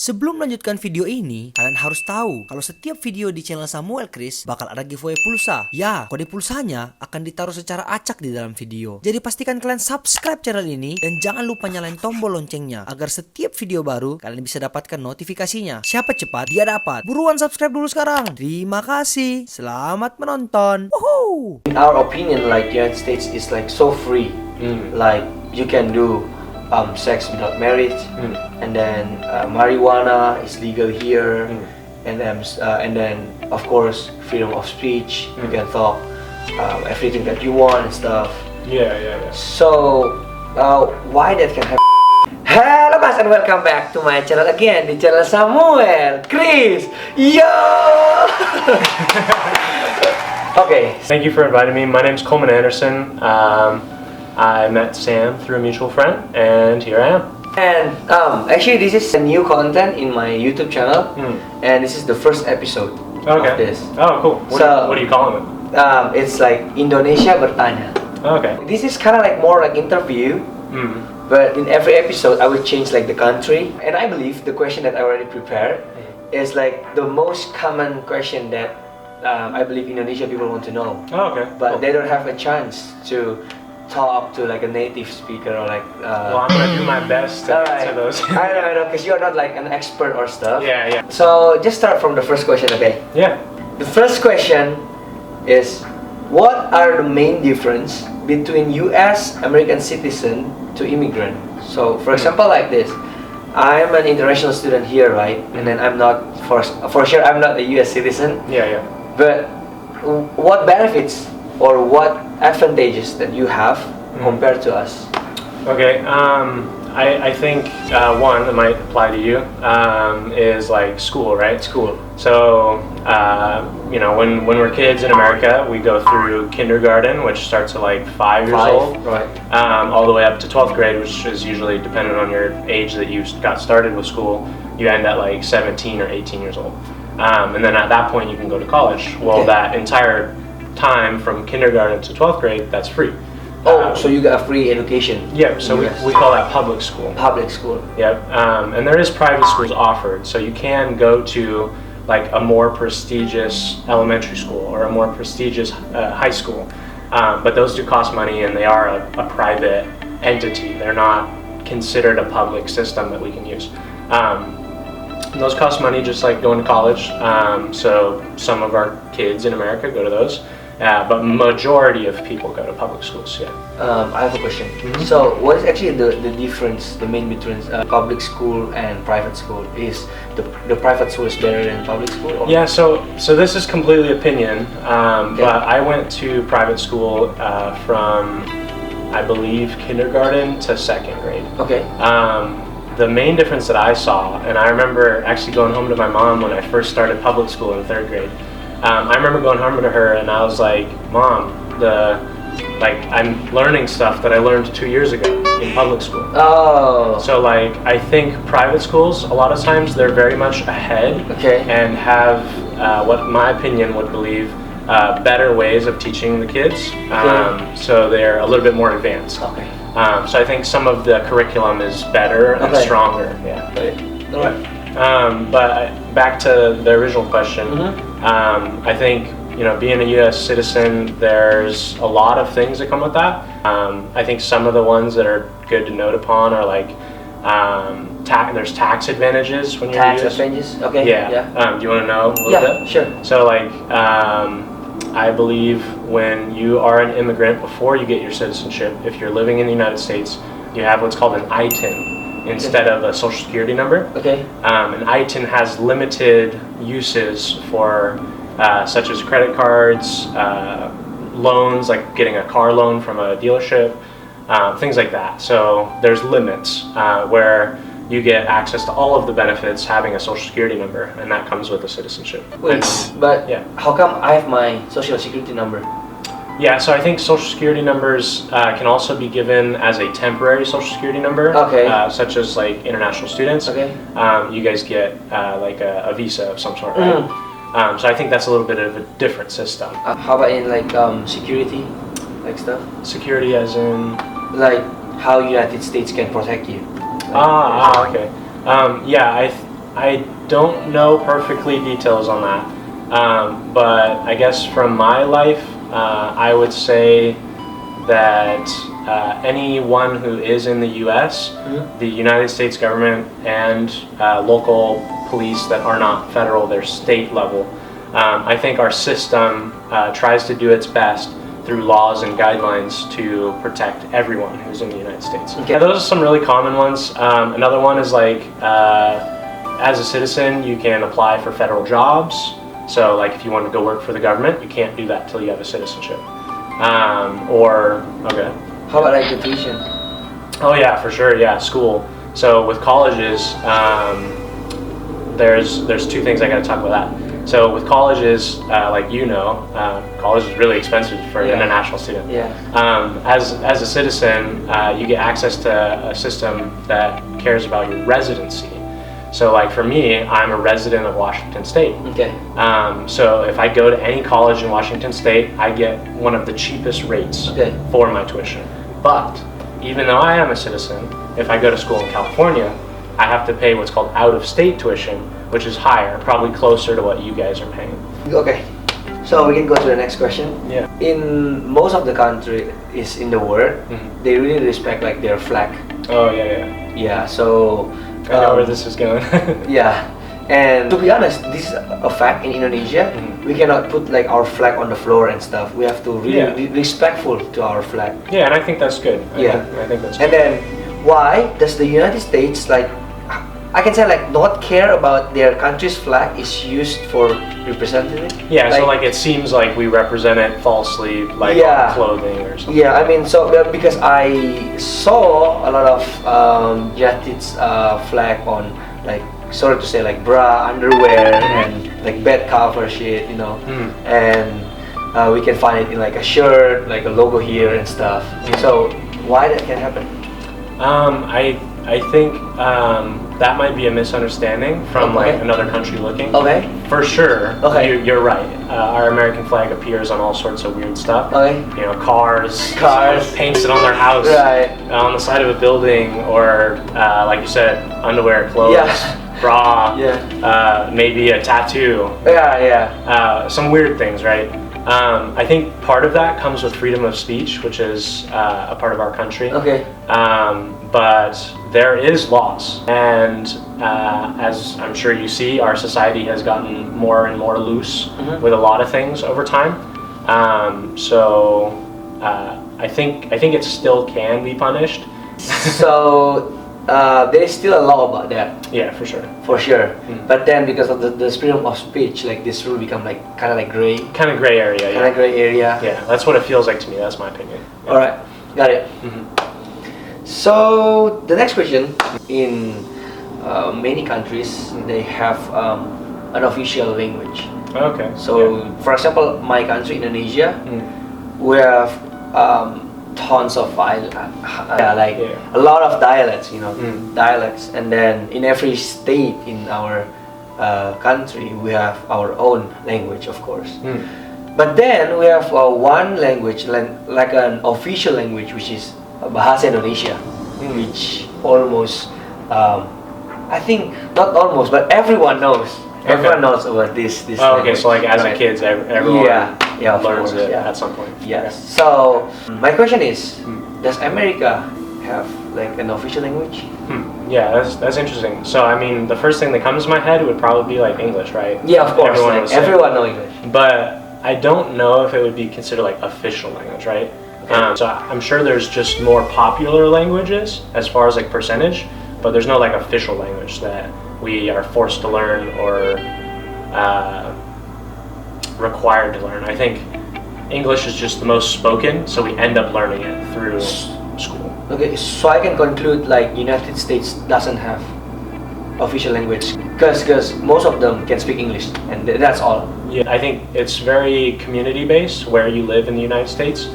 Sebelum melanjutkan video ini, kalian harus tahu kalau setiap video di channel Samuel Chris bakal ada giveaway pulsa. Ya, kode pulsanya akan ditaruh secara acak di dalam video. Jadi pastikan kalian subscribe channel ini dan jangan lupa nyalain tombol loncengnya agar setiap video baru kalian bisa dapatkan notifikasinya. Siapa cepat, dia dapat. Buruan subscribe dulu sekarang. Terima kasih. Selamat menonton. Woohoo! In our opinion, like United States is like so free. Like you can do sex without marriage, and then marijuana is legal here, and then of course freedom of speech. You can talk everything that you want and stuff. Yeah. So why that can happen? Hello guys and welcome back to my channel again, di channel Samuel Chris. Yo. Okay. Thank you for inviting me. My name's Coleman Anderson. I met Sam through a mutual friend, and here I am. And actually this is a new content in my YouTube channel, and this is the first episode of this. Oh, cool. What are you calling it? It's like Indonesia Bertanya. Okay. This is kind of like more like interview, but in every episode I will change like the country, and I believe the question that I already prepared is like the most common question that I believe Indonesian people want to know. Oh, okay. But they don't have a chance to talk to like a native speaker or like well, I'm gonna do my best to answer those. I know, because you're not like an expert or stuff. Yeah. So just start from the first question, okay? Yeah. The first question is, what are the main difference between US American citizen to immigrant? So for example, like this, I'm an international student here, right? And then I'm not, for sure I'm not a US citizen. Yeah. But what benefits or what advantages that you have compared to us? Okay, I think one that might apply to you is like school, right? School. So, when we're kids in America, we go through kindergarten, which starts at like 5 years old, right? All the way up to 12th grade, which is usually dependent on your age that you got started with school. You end at like 17 or 18 years old. And then at that point you can go to college. Well, that entire time from kindergarten to 12th grade, that's free. So you got a free education. Yeah, so we call that public school. Public school. Yep, and there is private schools offered, so you can go to like a more prestigious elementary school or a more prestigious high school, but those do cost money and they are a private entity. They're not considered a public system that we can use. Those cost money just like going to college, so some of our kids in America go to those. But majority of people go to public schools. Yeah. I have a question. So, what is actually the difference, the main difference, public school and private school? Is the private school is better than public school? Or? Yeah. So this is completely opinion. But I went to private school from, I believe, kindergarten to 2nd grade. Okay. The main difference that I saw, and I remember actually going home to my mom when I first started public school in 3rd grade. I remember going home to her and I was like, Mom, I'm learning stuff that I learned 2 years ago in public school. Oh. So like, I think private schools, a lot of times they're very much ahead and have, what my opinion would believe, better ways of teaching the kids. So they're a little bit more advanced. Okay. So I think some of the curriculum is better and stronger. Yeah. But back to the original question, I think being a U.S. citizen, there's a lot of things that come with that. I think some of the ones that are good to note upon are like there's tax advantages when you're tax US. advantages. Okay. Yeah. Do you want to know a little bit? Sure. So like I believe when you are an immigrant, before you get your citizenship, if you're living in the United States, you have what's called an ITIN instead of a social security number. Okay. An ITIN has limited uses for such as credit cards, loans, like getting a car loan from a dealership, things like that. So there's limits where you get access to all of the benefits having a social security number, and that comes with a citizenship. Wait, but how come I have my social security number? Yeah, so I think social security numbers can also be given as a temporary social security number, such as like international students. Okay. You guys get like a visa of some sort, right? So I think that's a little bit of a different system. How about in like security, like stuff? Security as in? Like how United States can protect you. Okay. Yeah, I don't know perfectly details on that, but I guess from my life, I would say that anyone who is in the U.S., the United States government, and local police that are not federal, they're state level, I think our system tries to do its best through laws and guidelines to protect everyone who's in the United States. Okay. Yeah, those are some really common ones. Another one is like, as a citizen, you can apply for federal jobs. So like if you want to go work for the government, you can't do that till you have a citizenship. Okay. How about like the tuition? Oh yeah, for sure, yeah, school. So with colleges, there's two things I gotta talk about that. So with colleges, like college is really expensive for an international student. Yeah. As a citizen, you get access to a system that cares about your residency. So like for me, I'm a resident of Washington State. Okay. So if I go to any college in Washington State, I get one of the cheapest rates for my tuition. But even though I am a citizen, if I go to school in California, I have to pay what's called out-of-state tuition, which is higher, probably closer to what you guys are paying. Okay. So we can go to the next question. Yeah. In most of the countries in the world, they really respect like their flag. Oh yeah. Yeah. So I know where this is going. yeah. And to be honest, this is a fact in Indonesia. We cannot put like our flag on the floor and stuff. We have to really be respectful to our flag. Yeah, and I think that's good. I think that's good. And then why does the United States like, I can say like not care about their country's flag is used for representative? Yeah, so like it seems like we represent it falsely, like on clothing or something. Yeah, I mean, so because I saw a lot of United flag on like, sorry to say, like bra, underwear, and like bed cover shit, and we can find it in like a shirt, like a logo here and stuff. So why that can happen? I think that might be a misunderstanding from like another country looking. Okay. For sure. Okay. You're right. Our American flag appears on all sorts of weird stuff. Okay. Cars. Someone paints it on their house. Right. On the side of a building, or like you said, underwear, clothes. Bra, maybe a tattoo. Some weird things, right? I think part of that comes with freedom of speech, which is a part of our country. Okay. But there is laws, and as I'm sure you see, our society has gotten more and more loose with a lot of things over time. So I think it still can be punished. So there is still a law about that. Yeah, for sure. For sure. But then because of the freedom of speech, like this rule become like kind of like gray. Kind of gray area. Kind of gray area. Yeah, that's what it feels like to me. That's my opinion. Yeah. All right, got it. So the next question: in many countries, they have an official language. Okay. So, for example, my country, Indonesia, we have tons of a lot of dialects, dialects, and then in every state in our country, we have our own language, of course. But then we have one language, like an official language, which is Bahasa Indonesia, which almost, I think not almost, but everyone knows. Everyone knows about this. Oh, okay. So like as a kid, everyone learns it at some point. Yes. So my question is, does America have like an official language? Yeah, that's interesting. So I mean, the first thing that comes to my head would probably be like English, right? Yeah, of course. Everyone knows English. But I don't know if it would be considered like official language, right? So I'm sure there's just more popular languages as far as like percentage, but there's no like official language that we are forced to learn or required to learn. I think English is just the most spoken, so we end up learning it through school. Okay, so I can conclude like United States doesn't have official language because most of them can speak English and that's all. Yeah, I think it's very community based where you live in the United States,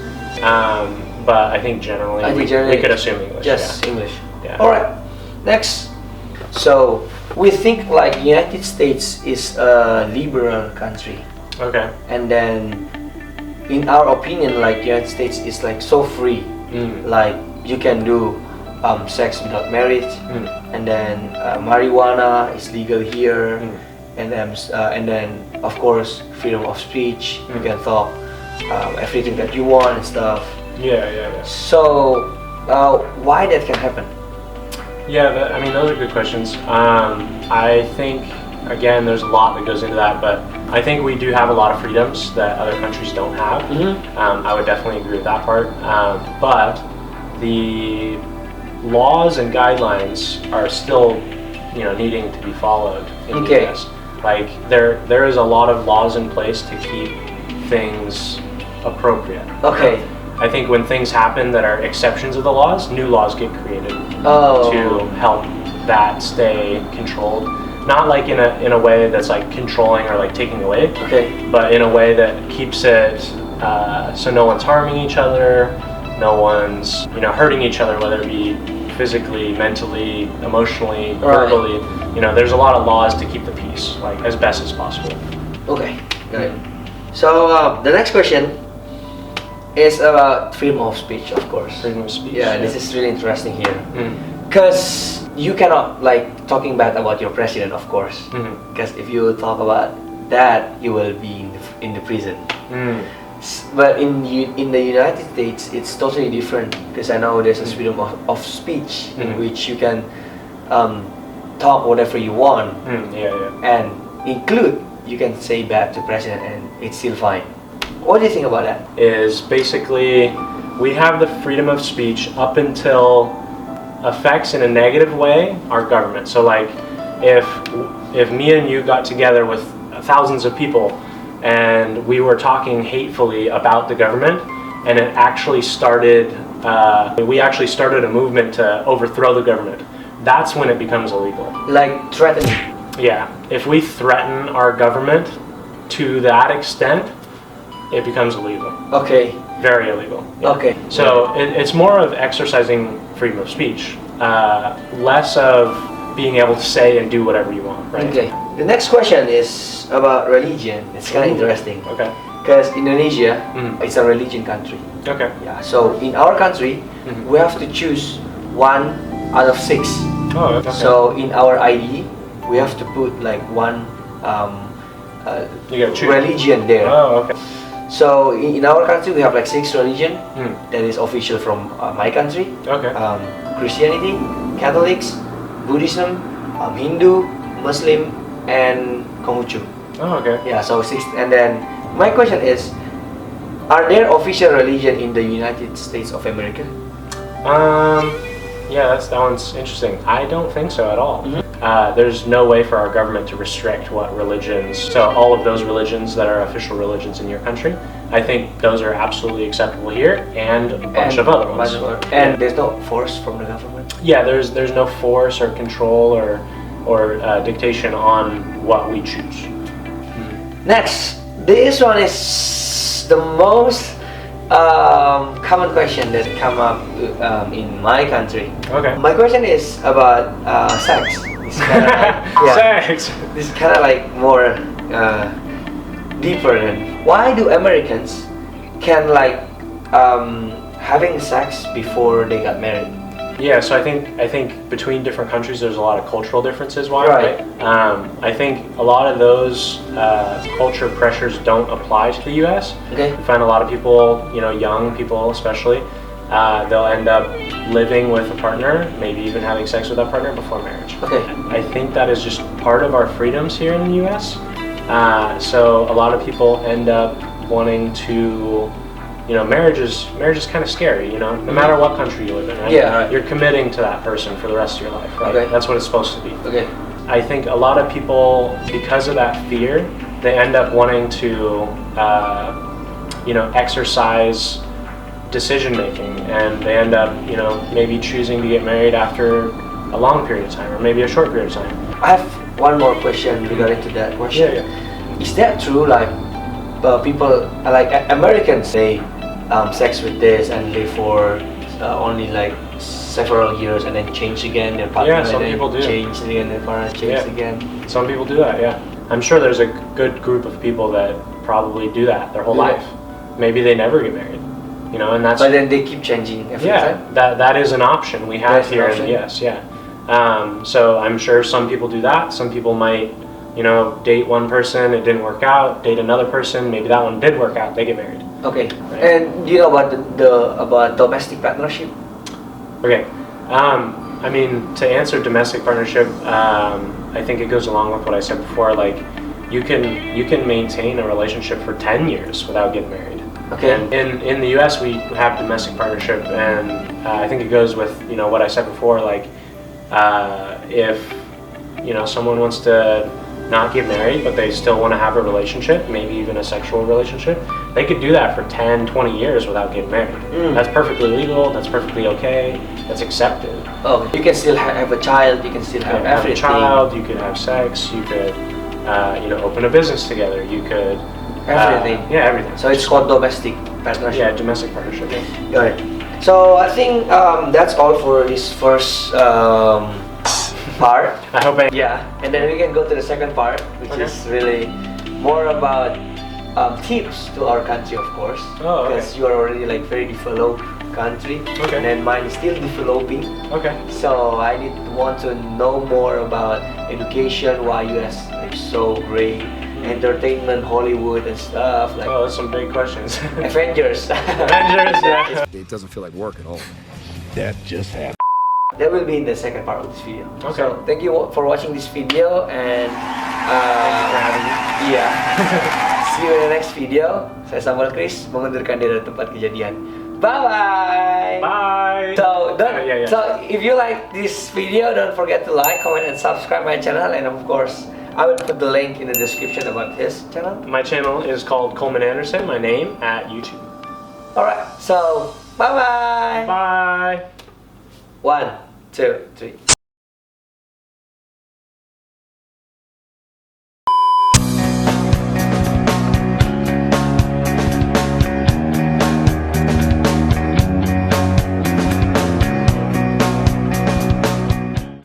but I think generally we could assume English. Just English. Yeah. All right. Next. So we think like United States is a liberal country. Okay. And then in our opinion, like United States is like so free. Like you can do sex without marriage, and then marijuana is legal here, and then of course freedom of speech. You can talk everything that you want and stuff. Yeah. So why that can happen? Yeah, I mean, those are good questions. I think, again, there's a lot that goes into that, but I think we do have a lot of freedoms that other countries don't have. I would definitely agree with that part. But the laws and guidelines are still, needing to be followed in the US. Like, there is a lot of laws in place to keep things appropriate. Okay. I think when things happen that are exceptions of the laws, new laws get created to help that stay controlled. Not like in a way that's like controlling or like taking away, but in a way that keeps it so no one's harming each other, no one's hurting each other, whether it be physically, mentally, emotionally, verbally. There's a lot of laws to keep the peace, like as best as possible. Okay, got it. So the next question is about freedom of speech, of course. Freedom of speech. Yeah, this is really interesting here. Because you cannot like talking bad about your president, of course. Because if you talk about that, you will be in the prison. But in the United States, it's totally different. Because I know there's a freedom of speech in which you can talk whatever you want, and include you can say bad to president and it's still fine. What do you think about that? Is basically we have the freedom of speech up until affects in a negative way our government. So like if me and you got together with thousands of people and we were talking hatefully about the government and it actually started we actually started a movement to overthrow the government, that's when it becomes illegal. Like threatening? Yeah. If we threaten our government to that extent, it becomes illegal. Okay. Very illegal. Yeah. Okay. So it's more of exercising freedom of speech, less of being able to say and do whatever you want, right? Okay. The next question is about religion. It's kind of interesting. Okay. Because Indonesia, it's a religion country. Okay. Yeah. So in our country, we have to choose 1 out of 6. Oh, okay. So in our ID, we have to put like one you gotta choose religion there. Oh, okay. So in our country, we have like 6 religion that is official from my country. Okay. Christianity, Catholics, Buddhism, Hindu, Muslim, and Konghucu. Oh, okay. Yeah, so 6. And then my question is, are there official religion in the United States of America? Yeah, that one's interesting. I don't think so at all. There's no way for our government to restrict what religions, so all of those religions that are official religions in your country, I think those are absolutely acceptable here and a bunch of other ones. And there's no force from the government? Yeah, there's no force or control or dictation on what we choose. Next, this one is the most common question that come up in my country. Okay. My question is about sex. It's kind of Sex. This is kind of like more deeper than why do Americans can like having sex before they got married? Yeah, so I think between different countries there's a lot of cultural differences. Why? Right. I think a lot of those culture pressures don't apply to the U.S. Okay. We find a lot of people, young people especially, they'll end up living with a partner, maybe even having sex with that partner before marriage. Okay. I think that is just part of our freedoms here in the U.S. So a lot of people end up wanting to. Marriage is kind of scary, no matter what country you live in, right? Yeah, right. You're committing to that person for the rest of your life, right? Okay. That's what it's supposed to be. Okay. I think a lot of people, because of that fear, they end up wanting to, exercise decision making, and they end up, maybe choosing to get married after a long period of time, or maybe a short period of time. I have one more question regarding to that question. Yeah. Is that true? Like people like Americans say sex with this and live for only like several years and then change again their partner. Yeah, some and then people do. Change again their partner, change again. Some people do that, yeah. I'm sure there's a good group of people that probably do that their whole life. Maybe they never get married. You know, and that's But then they keep changing every time. that is an option we have That's an here in option? the US. Yeah. So I'm sure some people do that. Some people might, you know, date one person, it didn't work out. Date another person, maybe that one did work out. They get married. Okay. Right. And do you know about about domestic partnership? Okay. I mean, to answer domestic partnership, I think it goes along with what I said before. Like, you can maintain a relationship for 10 years without getting married. Okay. And in the U.S. we have domestic partnership, and I think it goes with, you know, what I said before. Like, if, you know, someone wants to not get married but they still want to have a relationship, maybe even a sexual relationship, they could do that for 10, 20 years without getting married. That's perfectly legal. That's perfectly okay. That's accepted. Oh, you can still have a child. You can still have You could have a everything. child. You could have sex. You could, you know, open a business together. You could Everything. Yeah, everything. So it's called domestic partnership. Yeah, domestic partnership. Got it. So I think that's all for this first part. I hope I. Yeah, and then we can go to the second part, which Okay. is really more about tips to our country, of course. Oh, okay. Because you are already like very developed country, Okay. and then mine is still developing. Okay. So I want to know more about education, why US is so great, entertainment, Hollywood and stuff like Oh, that's some big questions. Avengers. Avengers. Yeah. It doesn't feel like work at all. That just happened. That will be in the second part of this video. Okay. So thank you for watching this video, and for having me. yeah. See you in the next video. Saya Samuel Chris, mengundurkan diri dari tempat kejadian. Bye bye. Bye. So Yeah. so if you like this video, don't forget to like, comment, and subscribe my channel. And of course, I will put the link in the description about his channel. My channel is called Coleman Anderson. My name at YouTube. All right. So bye bye. Bye. 1, 2, 3.